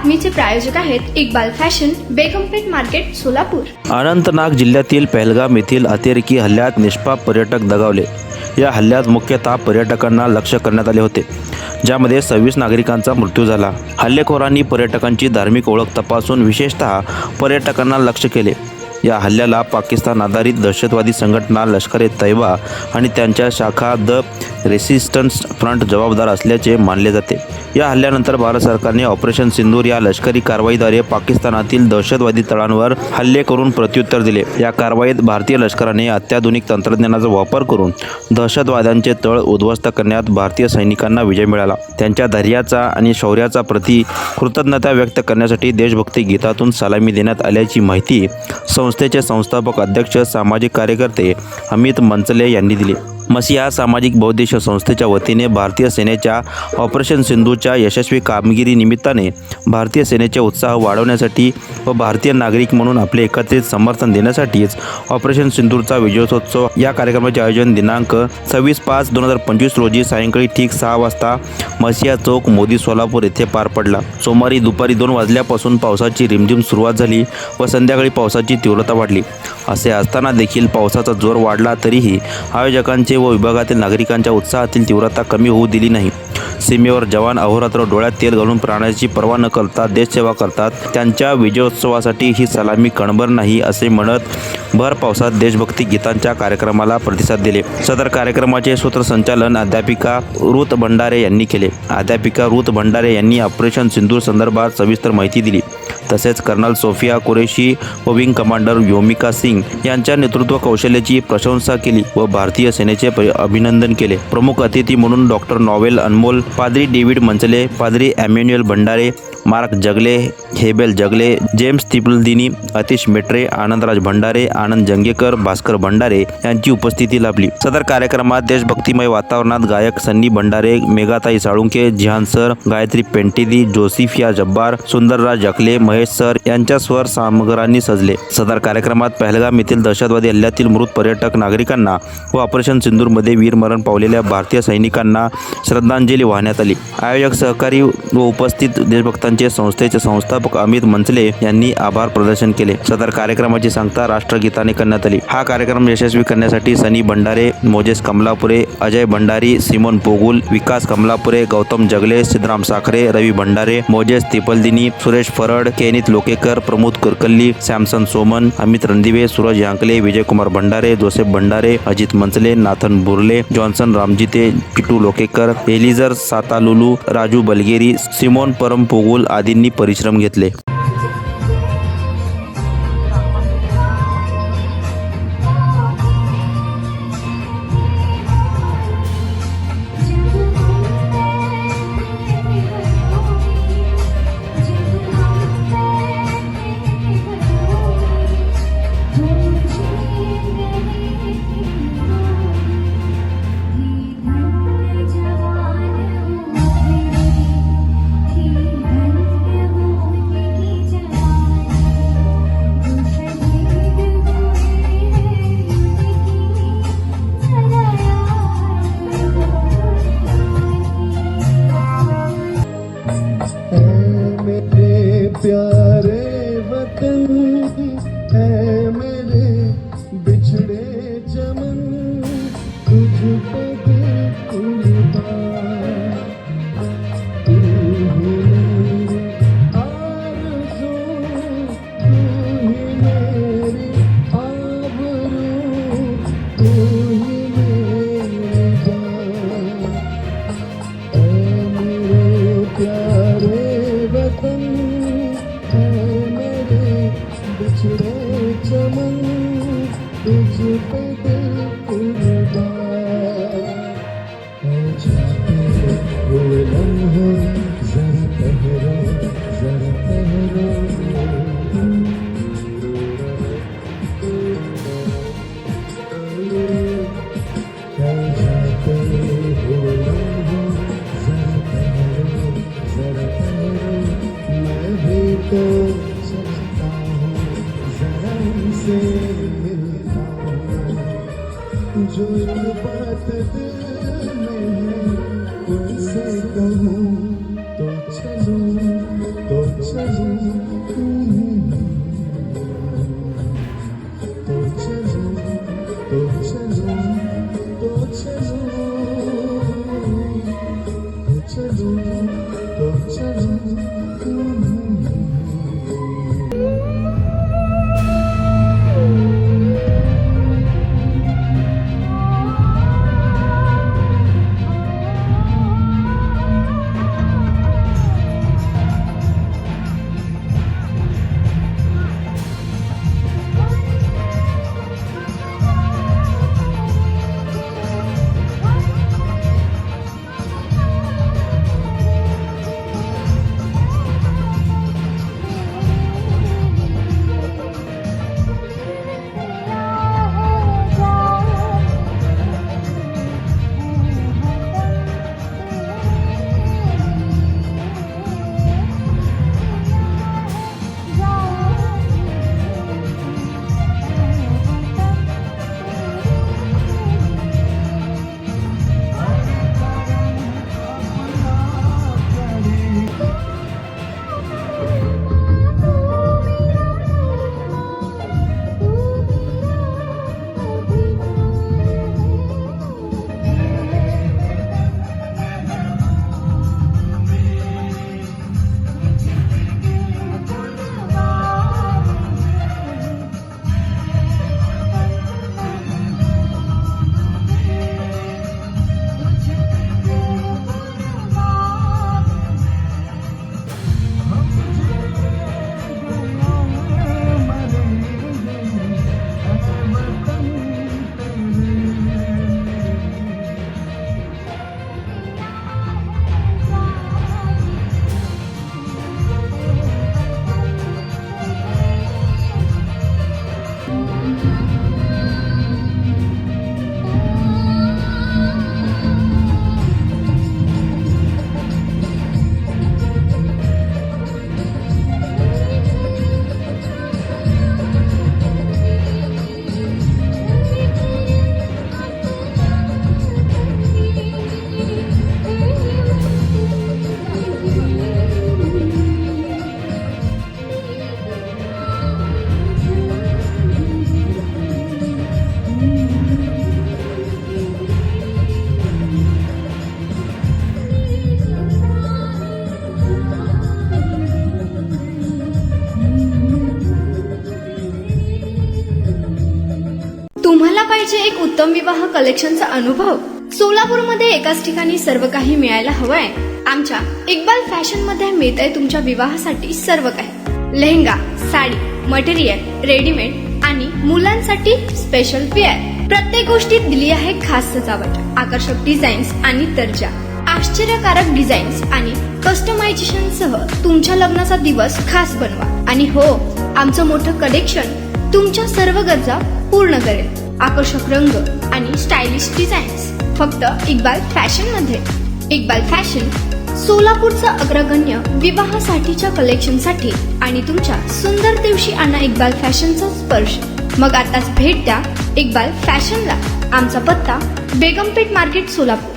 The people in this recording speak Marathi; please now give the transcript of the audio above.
बातमीचे प्रायोजक आहेत इक्बाल फॅशन, बेगमपेठ मार्केट, सोलापूर. अनंतनाग जिल्ह्यातील पहलगाम येथील अतिरेकी हल्ल्यात निष्पाप पर्यटक दगावले. या हल्ल्यात मुख्यतः पर्यटकांना लक्ष्य करण्यात आले होते, ज्यामध्ये 26 नागरिकांचा मृत्यू झाला. हल्लेखोरांनी पर्यटकांची धार्मिक ओळख तपासून विशेषतः पर्यटकांना लक्ष्य केले. या हल्ल्याला पाकिस्तान आधारित दहशतवादी संघटना लष्कर-ए-तैयबा आणि त्यांच्या शाखा द रेसिस्टन्स फ्रंट जबाबदार असल्याचे मानले जाते. या हल्ल्यानंतर भारत सरकारने ऑपरेशन सिंदूर या लष्करी कारवाईद्वारे पाकिस्तानातील दहशतवादी तळांवर हल्ले करून प्रत्युत्तर दिले. या कारवाईत भारतीय लष्कराने अत्याधुनिक तंत्रज्ञानाचा वापर करून दहशतवाद्यांचे तळ उद्ध्वस्त करण्यात भारतीय सैनिकांना विजय मिळाला. त्यांच्या धैर्याचा आणि शौर्याचा प्रति कृतज्ञता व्यक्त करण्यासाठी देशभक्ती गीतातून सलामी देण्यात आल्याची माहिती संस्थेचे संस्थापक अध्यक्ष सामाजिक कार्यकर्ते अमित मंचले यांनी दिली. मसिहा सामाजिक बौद्धिक संस्थेच्या वतीने भारतीय सेनेच्या ऑपरेशन सिंधूच्या यशस्वी कामगिरीनिमित्ताने भारतीय सेनेचे उत्साह वाढवण्यासाठी व भारतीय नागरिक म्हणून आपले एकत्रित समर्थन देण्यासाठीच ऑपरेशन सिंदूरचा विजयोत्सव या कार्यक्रमाचे आयोजन दिनांक 26/5/2025 रोजी सायंकाळी ठीक 6 वाजता मसिहा चौक, मोदी, सोलापूर येथे पार पडला. सोमवारी दुपारी 2 वाजल्यापासून पावसाची रिमझिम सुरुवात झाली व संध्याकाळी पावसाची तीव्रता वाढली. असे असताना देखील पावसाचा जोर वाढला तरीही आयोजकांचे व विभागातील नागरिकांच्या उत्साहातील तीव्रता कमी होऊ दिली नाही. सीमेवर जवान अहोरात्र डोळ्यात तेल घालून प्राणाची पर्वा न करता देशसेवा करतात. त्यांच्या विजयोत्सवासाठी ही सलामी कणभर नाही असे म्हणत भर पावसात देशभक्ती गीतांच्या कार्यक्रमाला प्रतिसाद दिले. सदर कार्यक्रमाचे सूत्रसंचालन अध्यापिका रुत भंडारे यांनी केले. अध्यापिका रुत भंडारे यांनी ऑपरेशन सिंदूर संदर्भात सविस्तर माहिती दिली. तसेच कर्नल सोफिया कुरेशी व विंग कमांडर योमिका सिंग यांच्या नेतृत्व कौशल्याची प्रशंसा केली व भारतीय सेनेचे अभिनंदन केले. प्रमुख अतिथी म्हणून डॉक्टर नॉवेल अनमोल, पाद्री डेव्हिड मंचले, पाद्री एमॅन्युएल भंडारे, मार्क जगले, हेबेल जगले, जेम्स तिपलदिनी, अतिश मेट्रे, आनंदराज भंडारे, आनंद जंगेकर, भास्कर भंडारे यांची उपस्थिती लाभली. सदर कार्यक्रमात देशभक्तिमय वातावरणात गायक सन्नी भंडारे, मेघाताई साळुंखे, जिहान सर, गायत्री पेंटिदी, जोसिफिया जब्बार, सुंदरराज जगले, महेश सर यांच्या स्वर सामग्रांनी सजले. सदर कार्यक्रमात पहलगाम येथील दहशतवादी हल्ल्यातील मृत पर्यटक नागरिकांना व ऑपरेशन सिंदूरमध्ये वीरमरण पावलेल्या भारतीय सैनिकांना श्रद्धांजली वाहण्यात आली. आयोजक, सहकारी व उपस्थित देशभक्तांचे संस्थेचे संस्थापक अमित मंचले यांनी आभार प्रदर्शन केले. सदर कार्यक्रमाची सांगता राष्ट्रगीताने करण्यात आली. हा कार्यक्रम यशस्वी करण्यासाठी Sunny Bhandare, Moses Kamalapure, Ajay Bhandari, Simon Pogul, Vikas Kamalapure, Gautam Jagle, Siddharam Sakhare, Ravi Bhandare, Moses Tipaldini, Suresh Farad, Kenneth Lokekar, Pramod Kurkalli, Samson Soman, Amit Randive, Suraj Yankale, Vijaykumar Bhandare, Joseph Bhandare, Ajit Manchale, Nathan Burle, Johnson Ramjite, Pitu Lokekar, Eliezer Satalulu, Raju Balgeri, Simon Param Pogul आदींनी परिश्रम घेतले. प्यारे वतन है मेरे बिछड़े चमन, तुझ पे दिल कुर्बान, तू ही मेरी आरज़ू, तू ही मेरी आबरू, तू ही मेरी जान, ऐ मेरे प्यारे वतन बिछड़े चमन, तुझ पे दिल कुर्बान, जाते हुए लम्हे जरा ठहरो, जरा ठहरो, जाते हुए लम्हे जरा ठहरो, जरा ठहरो, मैं भी तो से मिलता हूँ, जो एक बात दिल में है उनसे कहूँ तो चलो, तो चलो। एक उत्तम विवाह कलेक्शनचा अनुभव सोलापूरमध्ये एकाच ठिकाणी सर्व काही मिळायला हवंय. आमच्या इक्बाल फॅशन मध्ये मिळतंय तुमच्या विवाहासाठी सर्व काही. लेहंगा, साडी, मटेरियल, रेडीमेड आणि मुलांसाठी स्पेशल वेअर. प्रत्येक गोष्टीत दिली आहे खास सजावट, आकर्षक डिझाईन्स आणि दर्जा, आश्चर्यकारक डिझाईन्स आणि कस्टमायझेशन सह तुमच्या लग्नाचा दिवस खास बनवा. आणि हो, आमचं मोठं कलेक्शन तुमच्या सर्व गरजा पूर्ण करेल. आकर्षक रंग आणि स्टायलिश डिझाईन्स फक्त इक्बाल फॅशन मध्ये. इक्बाल फॅशन सोलापूरचं अग्रगण्य विवाहासाठीच्या कलेक्शनसाठी आणि तुमच्या सुंदर दिवशी आणा इक्बाल फॅशनचा स्पर्श. मग आताच भेट द्या इक्बाल फॅशनला. आमचा पत्ता बेगमपेठ मार्केट सोलापूर.